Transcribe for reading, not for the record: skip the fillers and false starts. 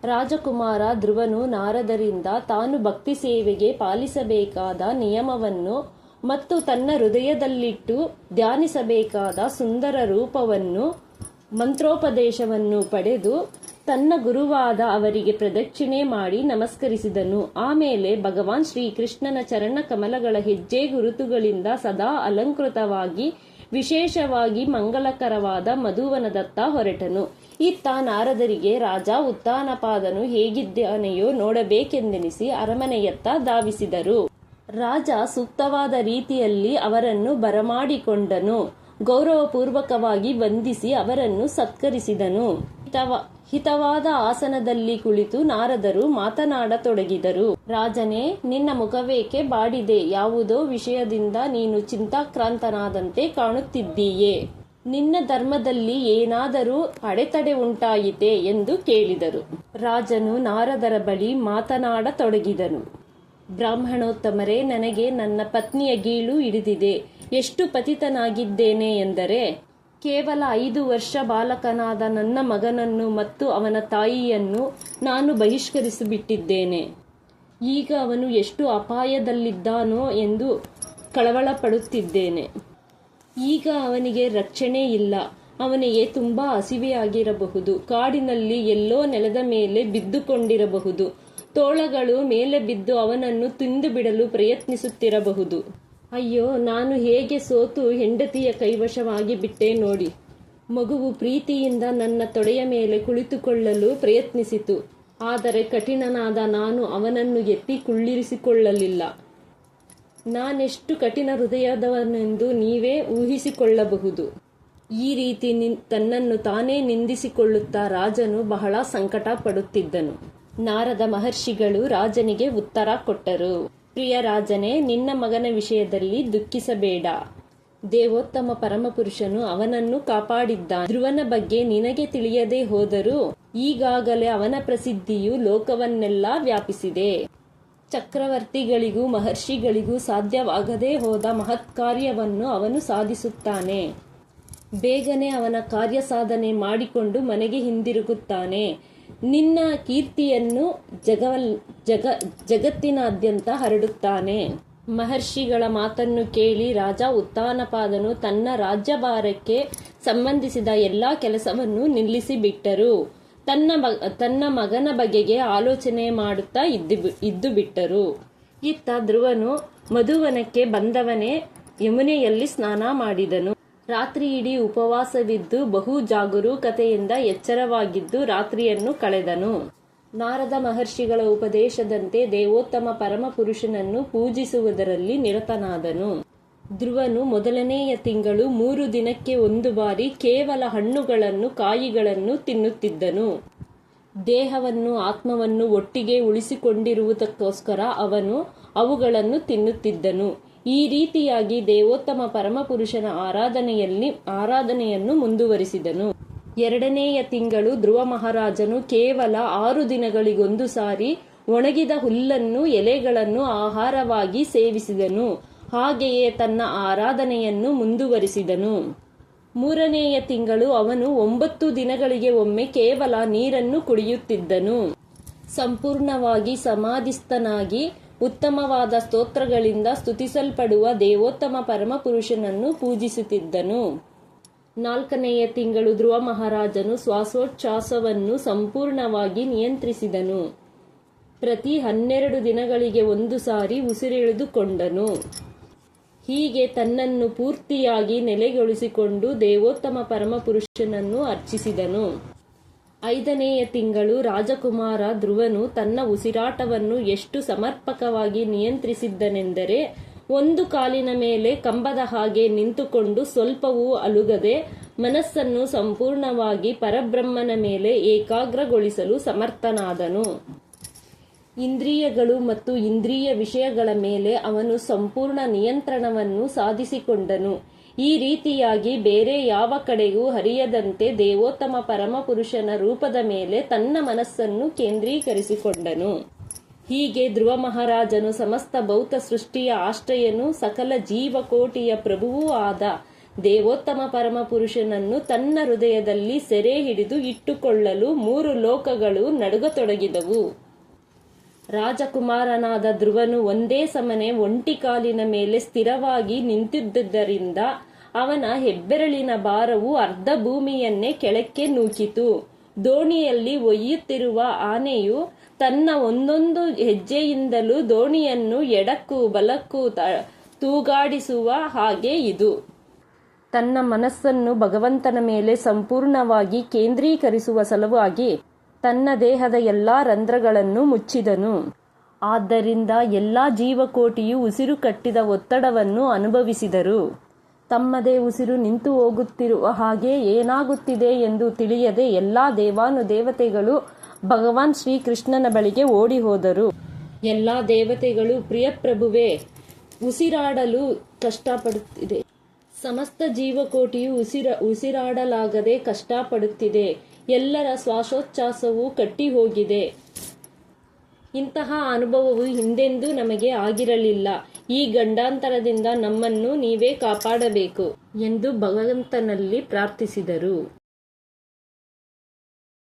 ರಾಜಕುಮಾರ ಧ್ರುವನು ನಾರದರಿಂದ ತಾನು ಭಕ್ತಿ ಸೇವೆಗೆ ಪಾಲಿಸಬೇಕಾದ ನಿಯಮವನ್ನು ಮತ್ತು ತನ್ನ ಹೃದಯದಲ್ಲಿಟ್ಟು ಧ್ಯಾನಿಸಬೇಕಾದ ಸುಂದರ ರೂಪವನ್ನು ಮಂತ್ರೋಪದೇಶವನ್ನು ಪಡೆದು ತನ್ನ ಗುರುವಾದ ಅವರಿಗೆ ಪ್ರದಕ್ಷಿಣೆ ಮಾಡಿ ನಮಸ್ಕರಿಸಿದನು. ಆಮೇಲೆ ಭಗವಾನ್ ಶ್ರೀಕೃಷ್ಣನ ಚರಣ ಕಮಲಗಳ ಹೆಜ್ಜೆ ಗುರುತುಗಳಿಂದ ಸದಾ ಅಲಂಕೃತವಾಗಿ ವಿಶೇಷವಾಗಿ ಮಂಗಲಕರವಾದ ಮಧುವನದತ್ತ ಹೊರಟನು. ಇತ್ತ ನಾರದರಿಗೆ ರಾಜ ಉತ್ತಾನಪಾದನು ಹೇಗಿದ್ದಾನೆಯೋ ನೋಡಬೇಕೆಂದೆನಿಸಿ ಅರಮನೆಯತ್ತ ಧಾವಿಸಿದರು. ರಾಜ ಸೂಕ್ತವಾದ ರೀತಿಯಲ್ಲಿ ಅವರನ್ನು ಬರಮಾಡಿಕೊಂಡನು. ಗೌರವಪೂರ್ವಕವಾಗಿ ವಂದಿಸಿ ಅವರನ್ನು ಸತ್ಕರಿಸಿದನು. ಹಿತವಾದ ಆಸನದಲ್ಲಿ ಕುಳಿತು ನಾರದರು ಮಾತನಾಡತೊಡಗಿದರು. ರಾಜನೇ, ನಿನ್ನ ಮುಖವೇಕೆ ಬಾಡಿದೆ? ಯಾವುದೋ ವಿಷಯದಿಂದ ನೀನು ಚಿಂತಾಕ್ರಾಂತನಾದಂತೆ ಕಾಣುತ್ತಿದ್ದೀಯೇ? ನಿನ್ನ ಧರ್ಮದಲ್ಲಿ ಏನಾದರೂ ಅಡೆತಡೆ ಉಂಟಾಯಿತೆ ಎಂದು ಕೇಳಿದರು. ರಾಜನು ನಾರದರ ಬಳಿ ಮಾತನಾಡತೊಡಗಿದನು. ಬ್ರಾಹ್ಮಣೋತ್ತಮರೇ, ನನಗೆ ನನ್ನ ಪತ್ನಿಯ ಗೀಳು ಹಿಡಿದಿದೆ. ಎಷ್ಟು ಪತಿತನಾಗಿದ್ದೇನೆ ಎಂದರೆ, ಕೇವಲ 5 ವರ್ಷ ಬಾಲಕನಾದ ನನ್ನ ಮಗನನ್ನು ಮತ್ತು ಅವನ ತಾಯಿಯನ್ನು ನಾನು ಬಹಿಷ್ಕರಿಸಿಬಿಟ್ಟಿದ್ದೇನೆ. ಈಗ ಅವನು ಎಷ್ಟು ಅಪಾಯದಲ್ಲಿದ್ದಾನೋ ಎಂದು ಕಳವಳಪಡುತ್ತಿದ್ದೇನೆ. ಈಗ ಅವನಿಗೆ ರಕ್ಷಣೆ ಇಲ್ಲ. ಅವನಿಗೆ ತುಂಬಾ ಹಸಿವೆಯಾಗಿರಬಹುದು. ಕಾಡಿನಲ್ಲಿ ಎಲ್ಲೋ ನೆಲದ ಮೇಲೆ ಬಿದ್ದುಕೊಂಡಿರಬಹುದು. ತೋಳಗಳು ಮೇಲೆ ಬಿದ್ದು ಅವನನ್ನು ತಿಂದು ಬಿಡಲು ಪ್ರಯತ್ನಿಸುತ್ತಿರಬಹುದು. ಅಯ್ಯೋ, ನಾನು ಹೇಗೆ ಸೋತು ಹೆಂಡತಿಯ ಕೈವಶವಾಗಿ ಬಿಟ್ಟೆ ನೋಡಿ. ಮಗುವು ಪ್ರೀತಿಯಿಂದ ನನ್ನ ತೊಡೆಯ ಮೇಲೆ ಕುಳಿತುಕೊಳ್ಳಲು ಪ್ರಯತ್ನಿಸಿತು. ಆದರೆ ಕಠಿಣನಾದ ನಾನು ಅವನನ್ನು ಎತ್ತಿ ಕುಳ್ಳಿರಿಸಿಕೊಳ್ಳಲಿಲ್ಲ. ನಾನೆಷ್ಟು ಕಠಿಣ ಹೃದಯದವನೆಂದು ನೀವೇ ಊಹಿಸಿಕೊಳ್ಳಬಹುದು. ಈ ರೀತಿ ತನ್ನನ್ನು ತಾನೇ ನಿಂದಿಸಿಕೊಳ್ಳುತ್ತಾ ರಾಜನು ಬಹಳ ಸಂಕಟ ಪಡುತ್ತಿದ್ದನು. ನಾರದ ಮಹರ್ಷಿಗಳು ರಾಜನಿಗೆ ಉತ್ತರ ಕೊಟ್ಟರು. ಪ್ರಿಯ ರಾಜನೇ, ನಿನ್ನ ಮಗನ ವಿಷಯದಲ್ಲಿ ದುಃಖಿಸಬೇಡ. ದೇವೋತ್ತಮ ಪರಮಪುರುಷನು ಅವನನ್ನು ಕಾಪಾಡಿದ್ದಾನೆ. ಧ್ರುವನ ಬಗ್ಗೆ ನಿನಗೆ ತಿಳಿಯದೇ ಹೋದರೂ ಈಗಾಗಲೇ ಅವನ ಪ್ರಸಿದ್ಧಿಯು ಲೋಕವನ್ನೆಲ್ಲ ವ್ಯಾಪಿಸಿದೆ. ಚಕ್ರವರ್ತಿಗಳಿಗೂ ಮಹರ್ಷಿಗಳಿಗೂ ಸಾಧ್ಯವಾಗದೇ ಹೋದ ಮಹತ್ ಕಾರ್ಯವನ್ನು ಅವನು ಸಾಧಿಸುತ್ತಾನೆ. ಬೇಗನೆ ಅವನ ಕಾರ್ಯ ಸಾಧನೆ ಮಾಡಿಕೊಂಡು ಮನೆಗೆ ಹಿಂದಿರುಗುತ್ತಾನೆ. ನಿನ್ನ ಕೀರ್ತಿಯನ್ನು ಜಗತ್ತಿನಾದ್ಯಂತ ಹರಡುತ್ತಾನೆ. ಮಹರ್ಷಿಗಳ ಮಾತನ್ನು ಕೇಳಿ ರಾಜ ಉತ್ತಾನಪಾದನು ತನ್ನ ರಾಜ್ಯಭಾರಕ್ಕೆ ಸಂಬಂಧಿಸಿದ ಎಲ್ಲಾ ಕೆಲಸವನ್ನು ನಿಲ್ಲಿಸಿಬಿಟ್ಟರು. ತನ್ನ ಮಗನ ಬಗೆಗೆ ಆಲೋಚನೆ ಮಾಡುತ್ತಾ ಇದ್ದು ಬಿಟ್ಟರು. ಇತ್ತ ಧ್ರುವನು ಮಧುವನಕ್ಕೆ ಬಂದವನೇ ಯಮುನೆಯಲ್ಲಿ ಸ್ನಾನ ಮಾಡಿದನು. ರಾತ್ರಿ ಇಡೀ ಉಪವಾಸವಿದ್ದು ಬಹು ಜಾಗರೂಕತೆಯಿಂದ ಎಚ್ಚರವಾಗಿದ್ದು ರಾತ್ರಿಯನ್ನು ಕಳೆದನು. ನಾರದ ಮಹರ್ಷಿಗಳ ಉಪದೇಶದಂತೆ ದೇವೋತ್ತಮ ಪರಮಪುರುಷನನ್ನು ಪೂಜಿಸುವುದರಲ್ಲಿ ನಿರತನಾದನು. ಧ್ರುವನು ಮೊದಲನೆಯ ತಿಂಗಳು 3 ದಿನಕ್ಕೆ 1 ಬಾರಿ ಕೇವಲ ಹಣ್ಣುಗಳನ್ನು ಕಾಯಿಗಳನ್ನು ತಿನ್ನುತ್ತಿದ್ದನು. ದೇಹವನ್ನು ಆತ್ಮವನ್ನು ಒಟ್ಟಿಗೆ ಉಳಿಸಿಕೊಂಡಿರುವುದಕ್ಕೋಸ್ಕರ ಅವನು ಅವುಗಳನ್ನು ತಿನ್ನುತ್ತಿದ್ದನು. ಈ ರೀತಿಯಾಗಿ ದೇವೋತ್ತಮ ಪರಮಪುರುಷನ ಆರಾಧನೆಯನ್ನು ಮುಂದುವರಿಸಿದನು. 2ನೇಯ ತಿಂಗಳು ಧ್ರುವ ಮಹಾರಾಜನು ಕೇವಲ 6 ದಿನಗಳಿಗೊಂದು ಸಾರಿ ಒಣಗಿದ ಹುಲ್ಲನ್ನು ಎಲೆಗಳನ್ನು ಆಹಾರವಾಗಿ ಸೇವಿಸಿದನು. ಹಾಗೆಯೇ ತನ್ನ ಆರಾಧನೆಯನ್ನು ಮುಂದುವರಿಸಿದನು. 3ನೇಯ ತಿಂಗಳು ಅವನು 9 ದಿನಗಳಿಗೆ ಒಮ್ಮೆ ಕೇವಲ ನೀರನ್ನು ಕುಡಿಯುತ್ತಿದ್ದನು. ಸಂಪೂರ್ಣವಾಗಿ ಸಮಾಧಿಸ್ಥನಾಗಿ ಉತ್ತಮವಾದ ಸ್ತೋತ್ರಗಳಿಂದ ಸ್ತುತಿಸಲ್ಪಡುವ ದೇವೋತ್ತಮ ಪರಮಪುರುಷನನ್ನು ಪೂಜಿಸುತ್ತಿದ್ದನು. 4ನೇಯ ತಿಂಗಳು ಧ್ರುವ ಮಹಾರಾಜನು ಶ್ವಾಸೋಚ್ಛ್ವಾಸವನ್ನು ಸಂಪೂರ್ಣವಾಗಿ ನಿಯಂತ್ರಿಸಿದನು. ಪ್ರತಿ 12 ದಿನಗಳಿಗೆ 1 ಸಾರಿ ಉಸಿರೆಳೆದುಕೊಂಡನು. ಹೀಗೆ ತನ್ನನ್ನು ಪೂರ್ತಿಯಾಗಿ ನೆಲೆಗೊಳಿಸಿಕೊಂಡು ದೇವೋತ್ತಮ ಪರಮಪುರುಷನನ್ನು ಅರ್ಚಿಸಿದನು. 5ನೇಯ ತಿಂಗಳು ರಾಜಕುಮಾರ ಧ್ರುವನು ತನ್ನ ಉಸಿರಾಟವನ್ನು ಎಷ್ಟು ಸಮರ್ಪಕವಾಗಿ ನಿಯಂತ್ರಿಸಿದ್ದನೆಂದರೆ, ಒಂದು ಕಾಲಿನ ಮೇಲೆ ಕಂಬದ ಹಾಗೆ ನಿಂತುಕೊಂಡು ಸ್ವಲ್ಪವೂ ಅಲುಗದೆ ಮನಸ್ಸನ್ನು ಸಂಪೂರ್ಣವಾಗಿ ಪರಬ್ರಹ್ಮನ ಮೇಲೆ ಏಕಾಗ್ರಗೊಳಿಸಲು ಸಮರ್ಥನಾದನು. ಇಂದ್ರಿಯಗಳು ಮತ್ತು ಇಂದ್ರಿಯ ವಿಷಯಗಳ ಮೇಲೆ ಅವನು ಸಂಪೂರ್ಣ ನಿಯಂತ್ರಣವನ್ನು ಸಾಧಿಸಿಕೊಂಡನು. ಈ ರೀತಿಯಾಗಿ ಬೇರೆ ಯಾವ ಕಡೆಗೂ ಹರಿಯದಂತೆ ದೇವೋತ್ತಮ ಪರಮಪುರುಷನ ರೂಪದ ಮೇಲೆ ತನ್ನ ಮನಸ್ಸನ್ನು ಕೇಂದ್ರೀಕರಿಸಿಕೊಂಡನು. ಹೀಗೆ ಧ್ರುವ ಮಹಾರಾಜನು ಸಮಸ್ತ ಭೌತ ಸೃಷ್ಟಿಯ ಆಶ್ರಯನು ಸಕಲ ಜೀವಕೋಟಿಯ ಪ್ರಭುವೂ ಆದ ದೇವೋತ್ತಮ ಪರಮಪುರುಷನನ್ನು ತನ್ನ ಹೃದಯದಲ್ಲಿ ಸೆರೆ ಹಿಡಿದು ಇಟ್ಟುಕೊಳ್ಳಲು 3 ಲೋಕಗಳು ನಡುಗತೊಡಗಿದವು. ರಾಜಕುಮಾರನಾದ ಧ್ರುವನು ಒಂದೇ ಸಮನೆ ಒಂಟಿ ಕಾಲಿನ ಮೇಲೆ ಸ್ಥಿರವಾಗಿ ನಿಂತಿದ್ದುದರಿಂದ ಅವನ ಹೆಬ್ಬೆರಳಿನ ಭಾರವು ಅರ್ಧ ಭೂಮಿಯನ್ನೇ ಕೆಳಕ್ಕೆ ನೂಕಿತು. ದೋಣಿಯಲ್ಲಿ ಒಯ್ಯುತ್ತಿರುವ ಆನೆಯು ತನ್ನ ಒಂದೊಂದು ಹೆಜ್ಜೆಯಿಂದಲೂ ದೋಣಿಯನ್ನು ಎಡಕ್ಕೂ ಬಲಕ್ಕೂ ತೂಗಾಡಿಸುವ ಹಾಗೆ ಇದು. ತನ್ನ ಮನಸ್ಸನ್ನು ಭಗವಂತನ ಮೇಲೆ ಸಂಪೂರ್ಣವಾಗಿ ಕೇಂದ್ರೀಕರಿಸುವ ಸಲುವಾಗಿ ತನ್ನ ದೇಹದ ಎಲ್ಲಾ ರಂಧ್ರಗಳನ್ನು ಮುಚ್ಚಿದನು. ಆದ್ದರಿಂದ ಎಲ್ಲಾ ಜೀವಕೋಟಿಯು ಉಸಿರು ಕಟ್ಟಿದ ಒತ್ತಡವನ್ನು ಅನುಭವಿಸಿದರು. ತಮ್ಮದೇ ಉಸಿರು ನಿಂತು ಹೋಗುತ್ತಿರುವ ಹಾಗೆ ಏನಾಗುತ್ತಿದೆ ಎಂದು ತಿಳಿಯದೆ ಎಲ್ಲಾ ದೇವಾನುದೇವತೆಗಳು ಭಗವಾನ್ ಶ್ರೀಕೃಷ್ಣನ ಬಳಿಗೆ ಓಡಿ ಹೋದರು. ಎಲ್ಲಾ ದೇವತೆಗಳು, ಪ್ರಿಯ ಪ್ರಭುವೇ, ಉಸಿರಾಡಲು ಕಷ್ಟಪಡುತ್ತಿದೆ. ಸಮಸ್ತ ಜೀವಕೋಟಿಯು ಉಸಿರಾಡಲಾಗದೆ ಕಷ್ಟಪಡುತ್ತಿದೆ. ಎಲ್ಲರ ಶ್ವಾಸೋಚ್ಛ್ವಾಸವು ಕಟ್ಟಿ ಹೋಗಿದೆ. ಇಂತಹ ಅನುಭವವು ಹಿಂದೆಂದೂ ನಮಗೆ ಆಗಿರಲಿಲ್ಲ. ಈ ಗಂಡಾಂತರದಿಂದ ನಮ್ಮನ್ನು ನೀವೇ ಕಾಪಾಡಬೇಕು ಎಂದು ಭಗವಂತನಲ್ಲಿ ಪ್ರಾರ್ಥಿಸಿದರು.